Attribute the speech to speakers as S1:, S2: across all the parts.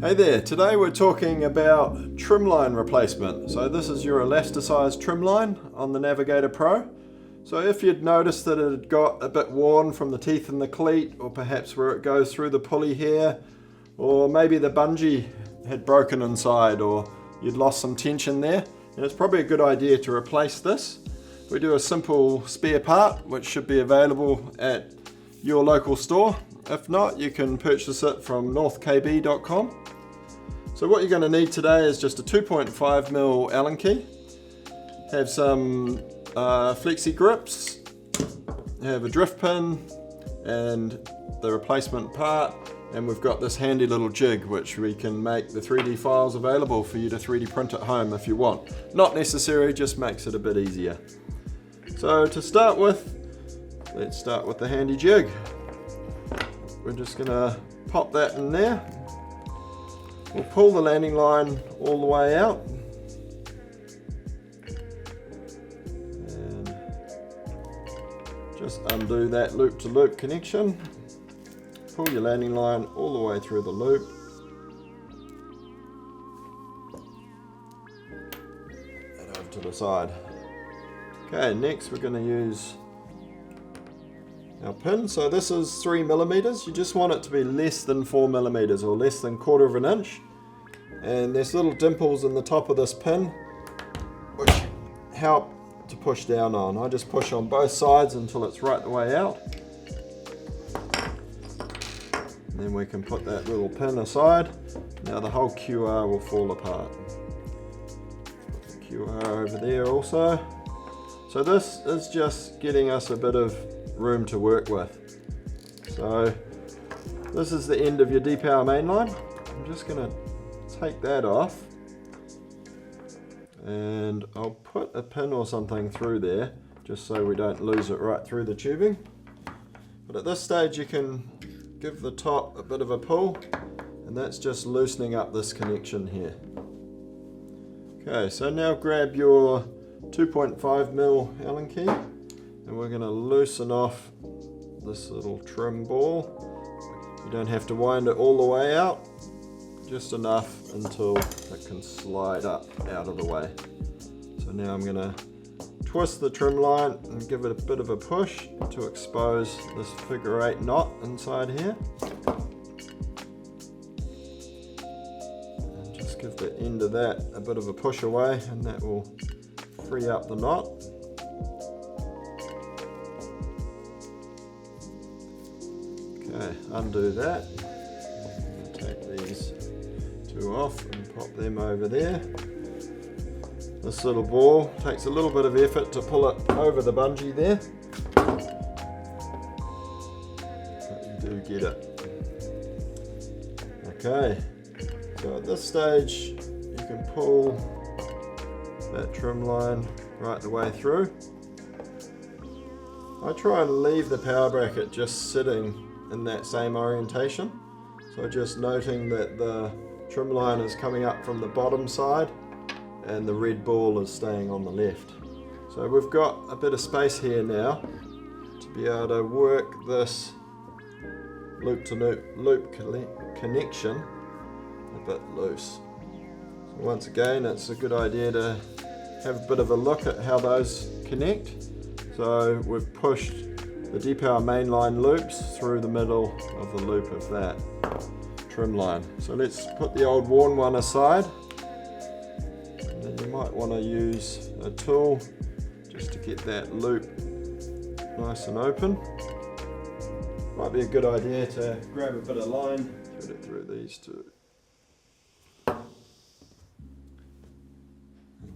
S1: Hey there, today we're talking about trim line replacement. So this is your elasticized trim line on the Navigator Pro. So if you'd noticed that it had got a bit worn from the teeth in the cleat, or perhaps where it goes through the pulley here, or maybe the bungee had broken inside, or you'd lost some tension there, and it's probably a good idea to replace this. We do a simple spare part which should be available at your local store. If not, you can purchase it from northkb.com. So what you're going to need today is just a 2.5mm Allen key, have some flexi grips, have a drift pin and the replacement part, and we've got this handy little jig which we can make the 3D files available for you to 3D print at home if you want. Not necessary, just makes it a bit easier. So to start with, let's start with the handy jig. We're just going to pop that in there. We'll pull the landing line all the way out. And just undo that loop-to-loop connection. Pull your landing line all the way through the loop. And over to the side. Okay, next we're going to use our pin. So this is 3mm. You just want it to be less than 4mm or less than 1/4 of an inch. And there's little dimples in the top of this pin which help to push down on. I just push on both sides until it's right the way out. And then we can put that little pin aside. Now the whole QR will fall apart. Put the QR over there also. So this is just getting us a bit of room to work with. So this is the end of your D-power mainline. I'm just going to take that off and I'll put a pin or something through there just so we don't lose it right through the tubing. But at this stage you can give the top a bit of a pull, and that's just loosening up this connection here. Okay, so now grab your 2.5mm Allen key and we're going to loosen off this little trim ball. You don't have to wind it all the way out, just enough until it can slide up out of the way. So now I'm going to twist the trim line and give it a bit of a push to expose this figure 8 knot inside here. And just give the end of that a bit of a push away, and that will free up the knot. Okay, undo that. Take these two off and pop them over there. This little ball takes a little bit of effort to pull it over the bungee there, but you do get it. Okay, so at this stage you can pull that trim line right the way through. I try and leave the power bracket just sitting in that same orientation, so just noting that the trim line is coming up from the bottom side and the red ball is staying on the left. So we've got a bit of space here now to be able to work this loop connection a bit loose. So once again, it's a good idea to have a bit of a look at how those connect. So we've pushed the D-power mainline loops through the middle of the loop of that trim line. So let's put the old worn one aside, and then you might want to use a tool just to get that loop nice and open. Might be a good idea to grab a bit of line, thread it through these two, and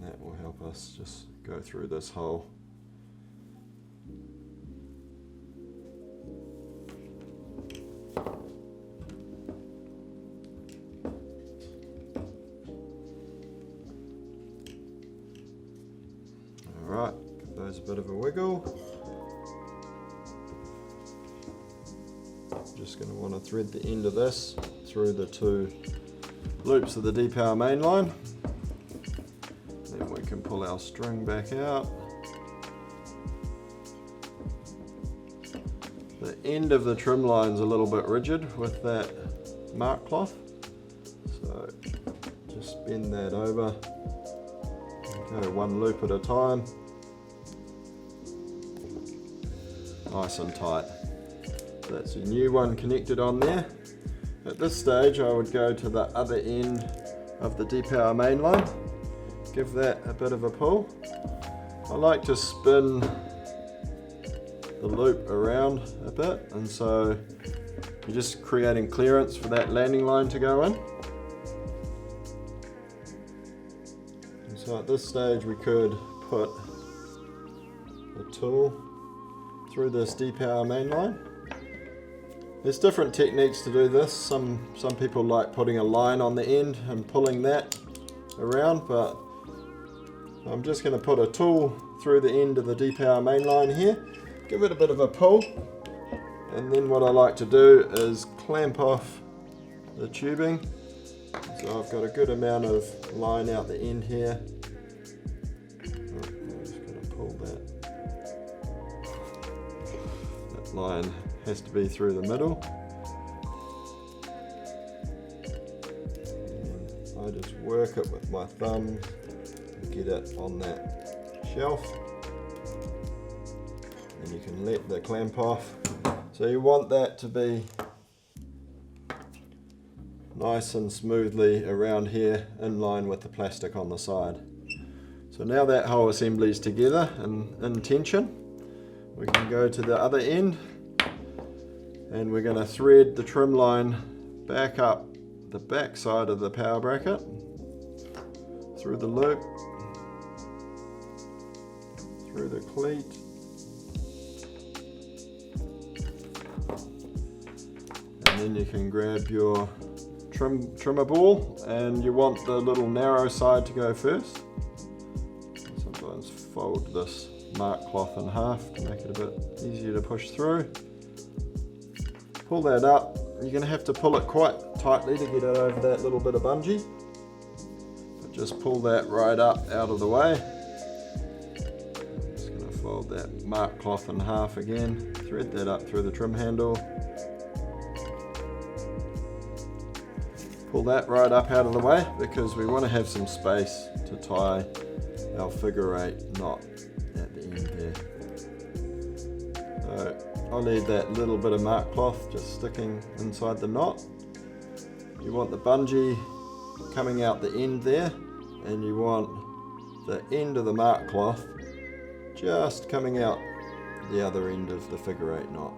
S1: that will help us just go through this hole. Alright, give those a bit of a wiggle. Just going to want to thread the end of this through the two loops of the D-power mainline. Then we can pull our string back out. The end of the trim line's a little bit rigid with that mark cloth, So just bend that over, go one loop at a time, nice and tight. That's a new one connected on there. At this stage I would go to the other end of the D-power main line, give that a bit of a pull. I like to spin the loop around a bit, and so you're just creating clearance for that landing line to go in. And so at this stage we could put a tool through this D-power main line. There's different techniques to do this. Some people like putting a line on the end and pulling that around, but I'm just going to put a tool through the end of the D-power main line here, give it a bit of a pull, and then what I like to do is clamp off the tubing. So I've got a good amount of line out the end here. I'm just going to pull that. That line has to be through the middle. And I just work it with my thumb and get it on that shelf. And you can let the clamp off. So you want that to be nice and smoothly around here in line with the plastic on the side. So now that whole assembly is together and in tension, we can go to the other end and we're going to thread the trim line back up the back side of the power bracket through the loop, through the cleat, and then you can grab your trimmer ball, and you want the little narrow side to go first. Sometimes fold this mark cloth in half to make it a bit easier to push through. Pull that up. You're going to have to pull it quite tightly to get it over that little bit of bungee. But just pull that right up out of the way. I'm just going to fold that mark cloth in half again. Thread that up through the trim handle. Pull that right up out of the way because we want to have some space to tie our figure 8 knot at the end there. So I'll leave that little bit of mark cloth just sticking inside the knot. You want the bungee coming out the end there, and you want the end of the mark cloth just coming out the other end of the figure 8 knot.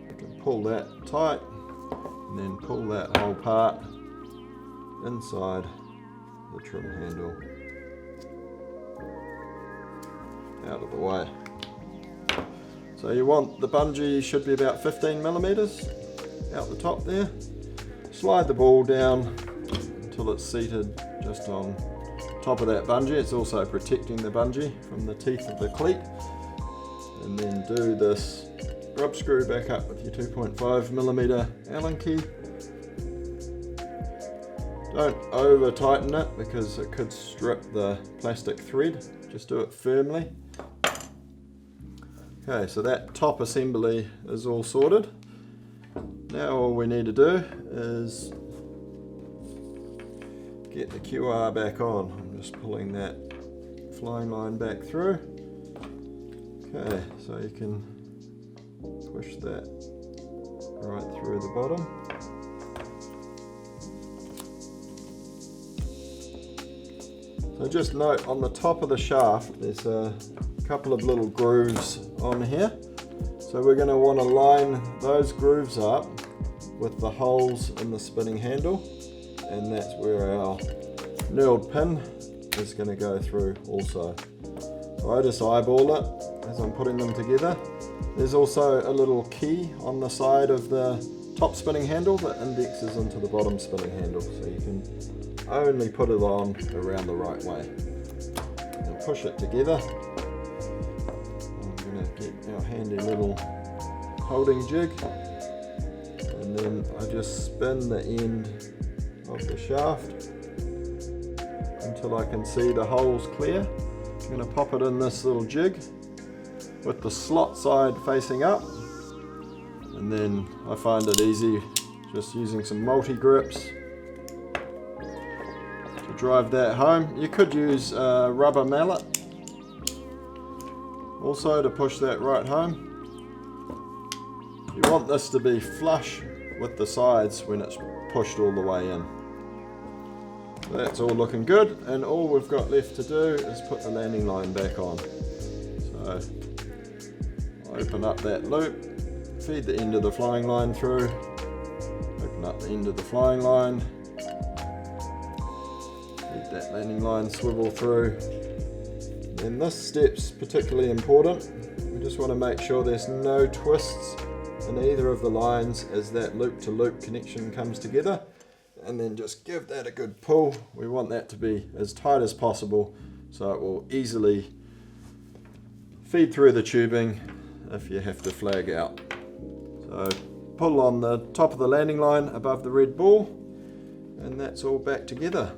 S1: You can pull that tight and then pull that whole part inside the trim handle out of the way. So you want the bungee should be about 15 millimeters out the top there. Slide the ball down until it's seated just on top of that bungee. It's also protecting the bungee from the teeth of the cleat. And then do this rub screw back up with your 2.5 millimeter Allen key. Don't over tighten it because it could strip the plastic thread. Just do it firmly. Okay, so that top assembly is all sorted. Now all we need to do is get the QR back on. I'm just pulling that flying line back through. Okay, so you can push that right through the bottom. So just note on the top of the shaft there's a couple of little grooves on here. So we're going to want to line those grooves up with the holes in the spinning handle, and that's where our knurled pin is going to go through also. So I just eyeball it as I'm putting them together. There's also a little key on the side of the top spinning handle that indexes into the bottom spinning handle, so you can only put it on around the right way. Now push it together. I'm going to get our handy little holding jig, and then I just spin the end of the shaft until I can see the holes clear. I'm going to pop it in this little jig with the slot side facing up, and then I find it easy just using some multi-grips drive that home. You could use a rubber mallet also to push that right home. You want this to be flush with the sides when it's pushed all the way in. So that's all looking good, and all we've got left to do is put the landing line back on. So open up that loop, feed the end of the flying line through, open up the end of the flying line, feed that landing line swivel through. And this step's particularly important. We just want to make sure there's no twists in either of the lines as that loop-to-loop connection comes together, and then just give that a good pull. We want that to be as tight as possible so it will easily feed through the tubing if you have to flag out. So pull on the top of the landing line above the red ball, and that's all back together.